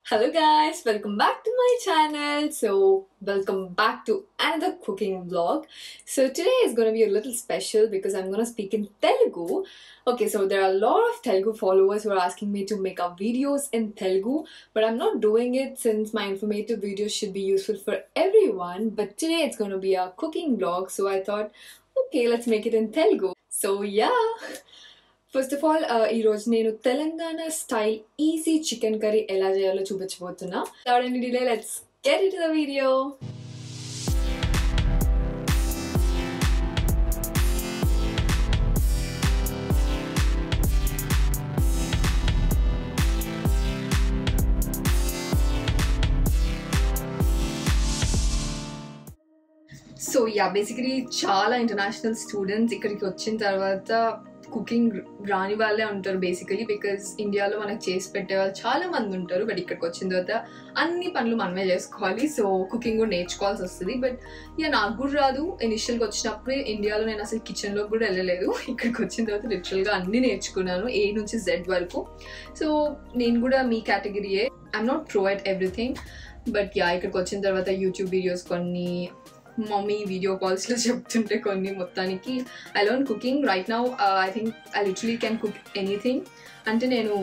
Hello guys, welcome back to my channel. Welcome back to another cooking vlog. So today is going to be a little special because I'm going to speak in Telugu. Okay, so there are a lot of Telugu followers who are asking me to make up videos in Telugu, but I'm not doing it since my informative videos should be useful for everyone. But today it's going to be a cooking vlog, so I thought, okay, let's make it in Telugu. So yeah. First of all ఈరోజు నేను Telangana style easy chicken curry ఎలా చేయాలో చూపించబోతున్నా. Without any delay, let's get into the video. So yeah, basically చాలా international students ఇక్కడికి వచ్చిన తర్వాత cooking రాని వాళ్ళే ఉంటారు బేసికలీ, బికాజ్ ఇండియాలో మనకు చేసి పెట్టే వాళ్ళు చాలా మంది ఉంటారు. బట్ ఇక్కడికి వచ్చిన తర్వాత అన్ని పనులు మనమే చేసుకోవాలి. సో కుకింగ్ కూడా నేర్చుకోవాల్సి వస్తుంది. బట్ ఇక నాకు కూడా రాదు. ఇనిషియల్గా వచ్చినప్పుడే ఇండియాలో నేను అసలు కిచెన్లోకి కూడా వెళ్ళలేదు. ఇక్కడికి వచ్చిన తర్వాత లిటరల్గా అన్నీ నేర్చుకున్నాను, A నుంచి Z వరకు. సో నేను కూడా మీ కేటగిరీయే. I'm not pro at everything, but yeah ఇక్కడికి వచ్చిన తర్వాత యూట్యూబ్ వీడియోస్ కొన్ని, మమ్మీ వీడియో కాల్స్లో చెప్తుంటే కొన్ని, మొత్తానికి I learn cooking right now. I think I literally can cook anything. అంటే నేను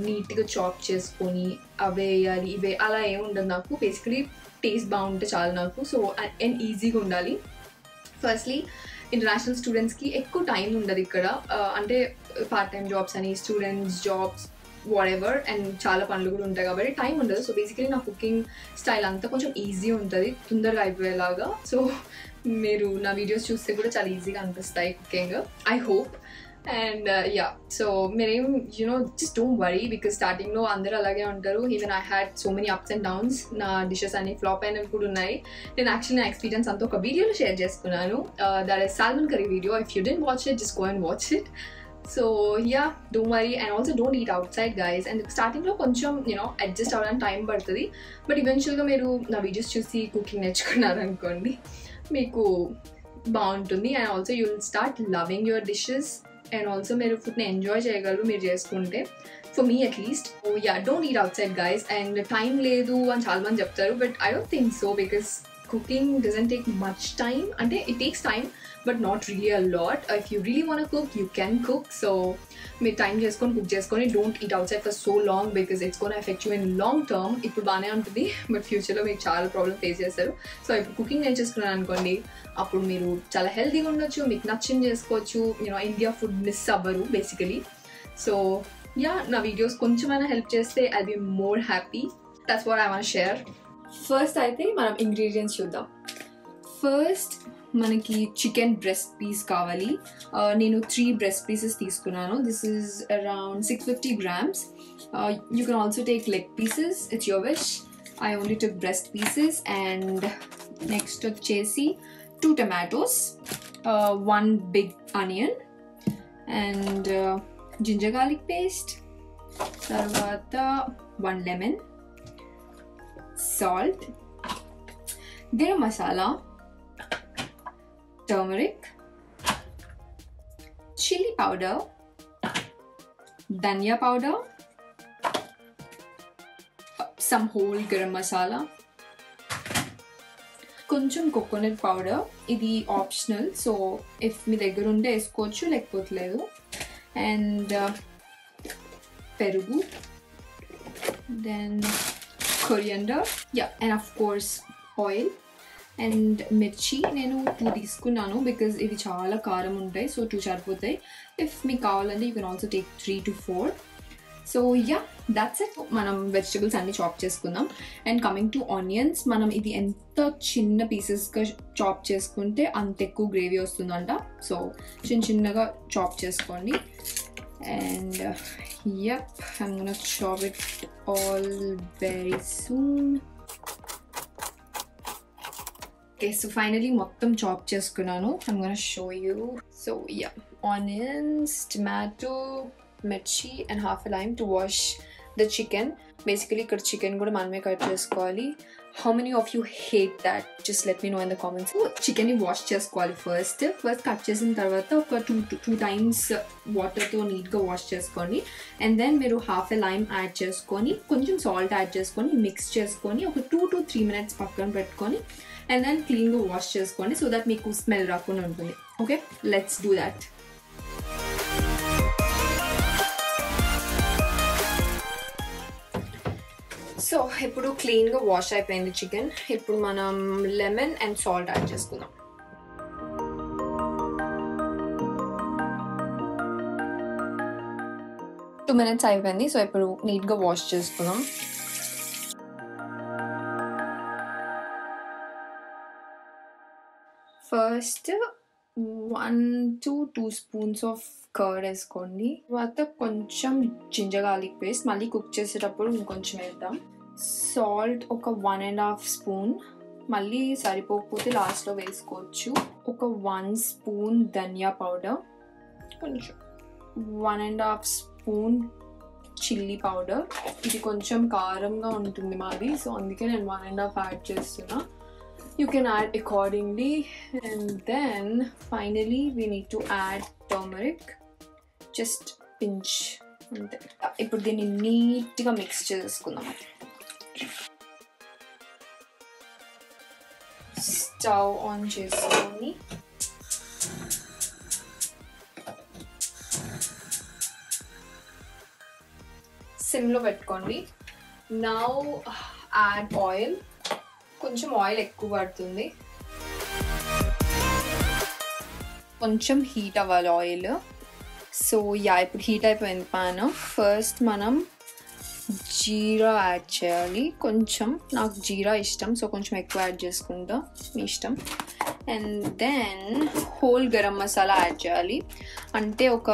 నీట్గా చాప్ చేసుకొని అవే వేయాలి ఇవే అలా ఏమి ఉండదు నాకు. బేసికలీ టేస్ట్ బాగుంటే చాలు నాకు. సో అండ్ ఈజీగా ఉండాలి. ఫస్ట్లీ ఇంటర్నేషనల్ స్టూడెంట్స్కి ఎక్కువ టైం ఉండదు ఇక్కడ. అంటే పార్ట్ టైం జాబ్స్ అని, స్టూడెంట్స్ జాబ్స్, వాటెవర్, అండ్ చాలా పనులు కూడా ఉంటాయి కాబట్టి టైం ఉండదు. సో బేసికలీ నా కుకింగ్ స్టైల్ అంతా కొంచెం ఈజీ ఉంటుంది, తొందరగా అయిపోయేలాగా. సో మీరు నా వీడియోస్ చూస్తే కూడా చాలా ఈజీగా అనిపిస్తాయి cooking, I hope. And yeah, so మీరేం జస్ట్ డోంట్ వరీ, బికాజ్ స్టార్టింగ్లో అందరూ అలాగే ఉంటారు. Even I had so many ups and downs. నా డిషెస్ అన్ని ఫ్లాప్ అయినవి కూడా ఉన్నాయి. నేను యాక్చువల్లీ నా ఎక్స్పీరియన్స్ అంతా ఒక వీడియోలో షేర్ చేసుకున్నాను. That is salmon curry video. If you don't watch it, just go and watch it. So yeah, don't worry, and also don't eat outside guys. And starting lo koncham adjust avadani time padtadi, but eventually ga meeru na videos chusi cooking nechukunnaru anukondi, meeku baaguntundi. And also you will start loving your dishes, and also meeru food ni enjoy cheyagalaru meer chestunte, for me at least. Oh yeah, don't eat outside guys. And time ledu ani chaala mandi cheptaru, but I don't think so, because cooking doesn't take much time. Ante it takes time, but not really a lot. If you really want to cook, you can cook. So make time cheskoni cook cheskoni. Don't eat outside for so long, because it's going to affect you in long term. Ippudu baane untadi, but future lo meeku chaala problem face chesaru. So ippudu cooking నేర్చేసుకున్నాను అనుకోండి, అప్పుడు మీరు చాలా హెల్తీగా ఉండొచ్చు, మీకు నచ్చింది చేసుకోవచ్చు. India food miss అవ్వరు బేసికలీ. సో యా, నా వీడియోస్ కొంచెమైనా హెల్ప్ చేస్తే I'll be more happy. That's what I want share. First అయితే మనం ఇంగ్రీడియంట్స్ చూద్దాం. ఫస్ట్ మనకి చికెన్ బ్రెస్ట్ పీస్ కావాలి. నేను 3 బ్రెస్ట్ పీసెస్ తీసుకున్నాను. This is around 650 grams. You can also take leg pieces, it's your wish. I only took breast pieces. And next వచ్చేసి 2 tomatoes, 1 big onion, and ginger garlic paste, తర్వాత 1 lemon, salt, garam masala, turmeric, chili powder, dhania powder, some whole garam masala, కొంచెం coconut powder. ఇది optional, so if మీ దగ్గర ఉంటే వేసుకోవచ్చు, లేకపోతే లేదు. అండ్ పెరుగు, then coriander, yeah, and of course oil. And మిర్చి నేను 2 తీసుకున్నాను, బికాజ్ ఇవి చాలా కారం ఉంటాయి. సో 2 సరిపోతాయి. ఇఫ్ మీకు కావాలంటే you can also take 3 to 4. So yeah, that's it. మనం వెజిటబుల్స్ అన్ని చాప్ చేసుకుందాం. అండ్ కమింగ్ టు ఆనియన్స్, మనం ఇది ఎంత చిన్న పీసెస్గా చాప్ చేసుకుంటే అంత ఎక్కువ గ్రేవీ వస్తుందంట. సో చిన్నగా చాప్ చేసుకోండి. And yup, I'm gonna chop it all very soon. Okay, so finally మొత్తం చాప్ చేసుకున్నాను. I'm gonna show you. So yeah, onions, tomato, mirchi, and half a lime to wash the chicken. Basically ఇక్కడ chicken కూడా మనమే cut చేసుకోవాలి. How many of you hate that? Just let me know in the comments. So chicken ని wash చేసుకోవాలి first cut చేసిన తర్వాత ఒక two times వాటర్తో నీట్గా వాష్ చేసుకోండి. అండ్ దెన్ మీరు హాఫ్ ఎ లైమ్ యాడ్ చేసుకొని కొంచెం సాల్ట్ యాడ్ చేసుకొని మిక్స్ చేసుకొని ఒక 2 to 3 minutes పక్కన పెట్టుకొని అండ్ దెన్ క్లీన్గా వాష్ చేసుకోండి సో దట్ మీకు స్మెల్ రాకుండా ఉంటుంది. Okay, let's do that. So ఇప్పుడు క్లీన్గా వాష్ అయిపోయింది చికెన్. ఇప్పుడు మనం లెమన్ అండ్ సాల్ట్ యాడ్ చేసుకుందాం. టూ మినిట్స్ అయిపోయింది. సో ఇప్పుడు నీట్గా వాష్ చేసుకుందాం. First 1 to 2 spoons of curd వేసుకోండి. తర్వాత కొంచెం జింజర్ గార్లిక్ పేస్ట్ మళ్ళీ కుక్ చేసేటప్పుడు ఇంకొంచెం వేద్దాం. సాల్ట్ ఒక 1.5 spoon, మళ్ళీ సరిపోకపోతే లాస్ట్లో వేసుకోవచ్చు. ఒక 1 spoon ధనియా పౌడర్, కొంచెం 1.5 spoon చిల్లీ పౌడర్. ఇది కొంచెం కారంగా ఉంటుంది మాది, సో అందుకే నేను 1.5 యాడ్ చేస్తున్నా. You can add accordingly. And then finally we need to add turmeric, just pinch. ఇప్పుడు దీన్ని నీట్గా మిక్స్ చేసుకుందాం. స్టవ్ ఆన్ చేసుకొని సిమ్లో పెట్టుకోండి. Now add oil. కొంచెం ఆయిల్ ఎక్కువ పడుతుంది, కొంచెం హీట్ అవ్వాలి ఆయిల్. సో ఇప్పుడు హీట్ అయిపోయింది పాన్. ఫస్ట్ మనం జీరా యాడ్ చేయాలి. కొంచెం నాకు జీరా ఇష్టం, సో కొంచెం ఎక్కువ యాడ్ చేసుకుంటా, మీ ఇష్టం. And then whole garam masala add చేయాలి. అంటే ఒక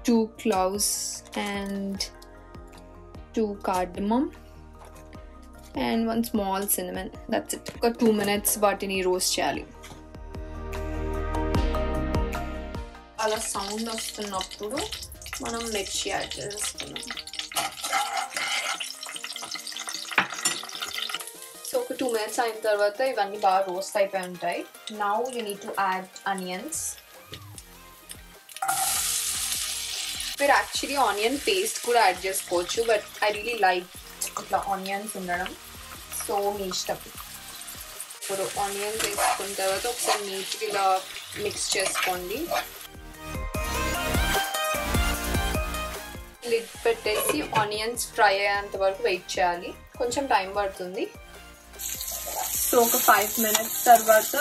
2 cloves and 2 cardamom and 1 small cinnamon. That's it. ఒక 2 minutes వాటిని రోస్ట్ చేయాలి. అలా సౌండ్ వస్తున్నప్పుడు మనం మిర్చి యాడ్ చేసుకున్నాం. సో ఒక 2 minutes అయిన తర్వాత ఇవన్నీ బాగా రోస్ట్ అయిపోయి ఉంటాయి. Now you need to add onions. మీరు యాక్చువల్లీ ఆనియన్ పేస్ట్ కూడా యాడ్ చేసుకోవచ్చు, బట్ ఐ రియలీ లైక్ ఇట్లా ఆనియన్స్ ఉండడం, సో మీ ఇష్టం. ఇప్పుడు ఆనియన్స్ వేసుకున్న తర్వాత ఒకసారి నీట్గా ఇలా మిక్స్ చేసుకోండి. లిడ్ పెట్టేసి ఆనియన్స్ ఫ్రై అయ్యేంత వరకు వెయిట్ చేయాలి. కొంచెం టైం పడుతుంది. సో ఒక 5 minutes తర్వాత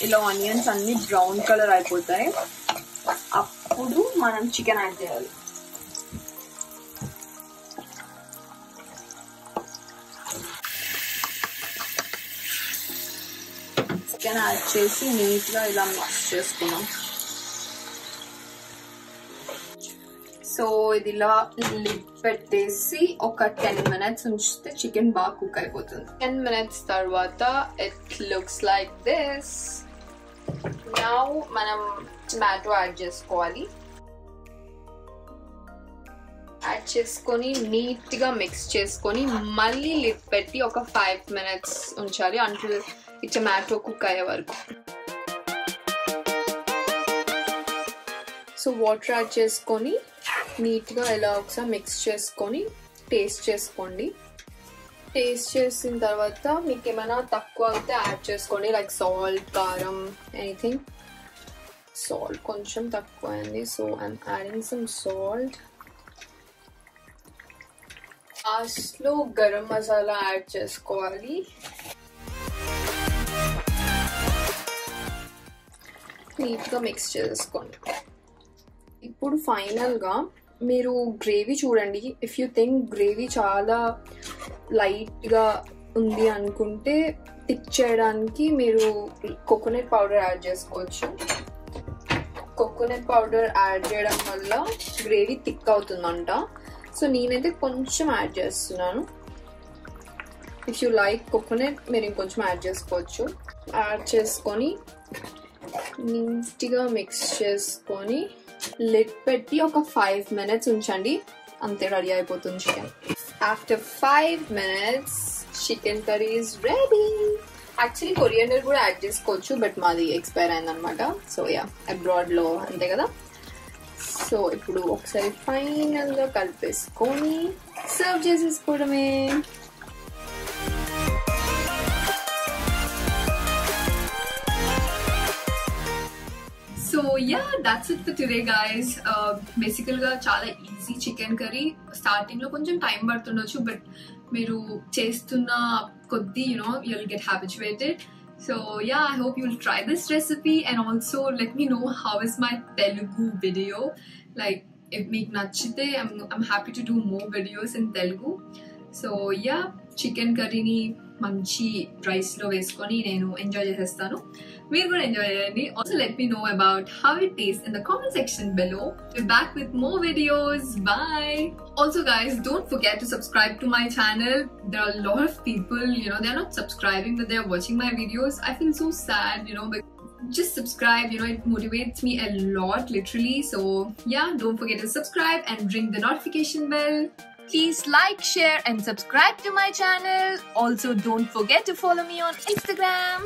ఇలా ఆనియన్స్ అన్ని బ్రౌన్ కలర్ అయిపోతాయి. అప్పుడు మనం చికెన్ యాడ్ చేయాలి. చికెన్ యాడ్ చేసి నీట్గా ఇలా మిక్స్ చేసుకున్నాం. సో ఇది ఇలా లిడ్ పెట్టేసి ఒక 10 minutes ఉంచితే చికెన్ బాగా కుక్ అయిపోతుంది. 10 minutes తర్వాత it looks like this. Now మనం టొమాటో యాడ్ చేసుకోవాలి. యాడ్ చేసుకొని నీట్గా మిక్స్ చేసుకొని మళ్ళీ లిడ్ పెట్టి ఒక 5 minutes ఉంచాలి, అంటిల్ ఈ టొమాటో కుక్ అయ్యే వరకు. సో వాటర్ యాడ్ చేసుకొని నీట్గా ఇలా ఒకసారి మిక్స్ చేసుకొని టేస్ట్ చేసుకోండి. టేస్ట్ చేసిన తర్వాత మీకు ఏమైనా తక్కువ అయితే యాడ్ చేసుకోండి, లైక్ సాల్ట్, కారం, ఎనీథింగ్. సాల్ట్ కొంచెం తక్కువ అయింది, so I'm adding some salt. లాస్ట్లో గరం మసాలా యాడ్ చేసుకోవాలి. నీట్గా మిక్స్ చేసుకోండి. ఇప్పుడు ఫైనల్గా మీరు గ్రేవీ చూడండి. ఇఫ్ యూ థింక్ గ్రేవీ చాలా లైట్గా ఉంది అనుకుంటే థిక్ చేయడానికి మీరు కోకోనట్ పౌడర్ యాడ్ చేసుకోవచ్చు. కోకోనట్ పౌడర్ యాడ్ చేయడం వల్ల గ్రేవీ థిక్ అవుతుందంట. సో నేనైతే కొంచెం యాడ్ చేస్తున్నాను. ఇఫ్ యూ లైక్ కోకోనట్ మీరు ఇంకొంచెం యాడ్ చేసుకోవచ్చు. యాడ్ చేసుకొని నీట్గా మిక్స్ చేసుకొని లిడ్ పెట్టి ఒక 5 minutes ఉంచండి. అంతే రెడీ అయిపోతుంది chicken. After 5 minutes chicken curry is ready. Actually coriander కూడా యాడ్ చేసుకోవచ్చు, బట్ మాది ఎక్స్పైర్ అయిందనమాట. సో యా, అబ్రాడ్లో అంతే కదా. సో ఇప్పుడు ఒకసారి ఫైనల్గా కలిపేసుకొని సర్వ్ చేసేసుకోవడమే. So yeah, that's it for today guys. బేసికల్గా చాలా ఈజీ చికెన్ కర్రీ. స్టార్టింగ్లో కొంచెం టైం పడుతుండొచ్చు, బట్ మీరు చేస్తున్న కొద్దీ you'll get habituated. So yeah, I hope you'll try this recipe and also let me know how is my Telugu video. Like if meeku nachite, I'm happy to do more videos in Telugu. So yeah, chicken curry ni manchi rice lo vesukoni nenu enjoy chestanu. Meer kuda enjoy cheyandi. Also let me know about how it tastes in the comment section below. We're back with more videos. Bye. Also guys, don't forget to subscribe to my channel. There are a lot of people, they're not subscribing but they're watching my videos. I feel so sad, but just subscribe, it motivates me a lot literally. So yeah, don't forget to subscribe and ring the notification bell. Please like, share and subscribe to my channel. Also don't forget to follow me on Instagram.